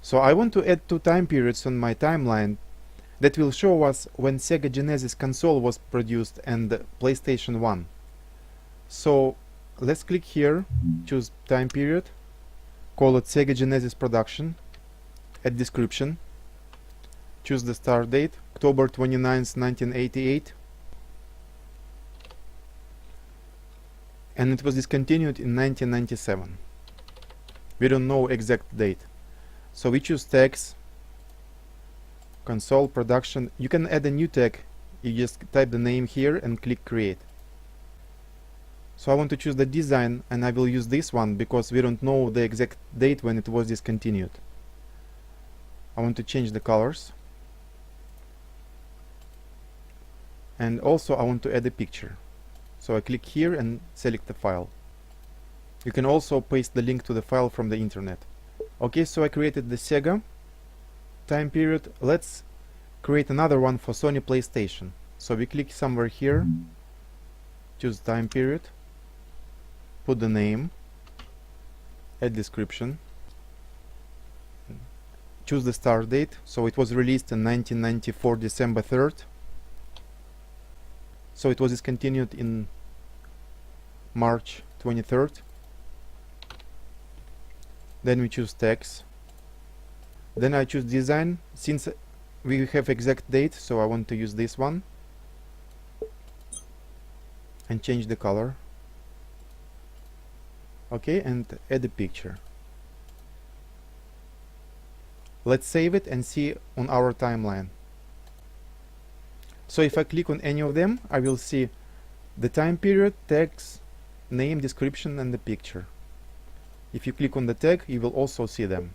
So I want to add two time periods on my timeline that will show us when Sega Genesis console was produced and PlayStation 1. So let's click here, choose time period, call it Sega Genesis production, add description, choose the start date, October 29th, 1988, and it was discontinued in 1997. We don't know exact date. So we choose tags, console production. You can add a new tag. You just type the name here and click create. So I want to choose the design, and I will use this one because we don't know the exact date when it was discontinued. I want to change the colors, and also I want to add a picture. So I click here and select the file. You can also paste the link to the file from the internet. Okay, so I created the Sega time period. Let's create another one for Sony PlayStation. So we click somewhere here, choose time period, put the name, add description, choose the start date. So it was released in 1994 December 3rd. So it was discontinued in March 23rd. Then we choose tags. Then I choose design. Since we have exact date, so I want to use this one. And change the color. Okay, and add a picture. Let's save it and see on our timeline. So if I click on any of them, I will see the time period, tags, name, description, and the picture. If you click on the tag, you will also see them.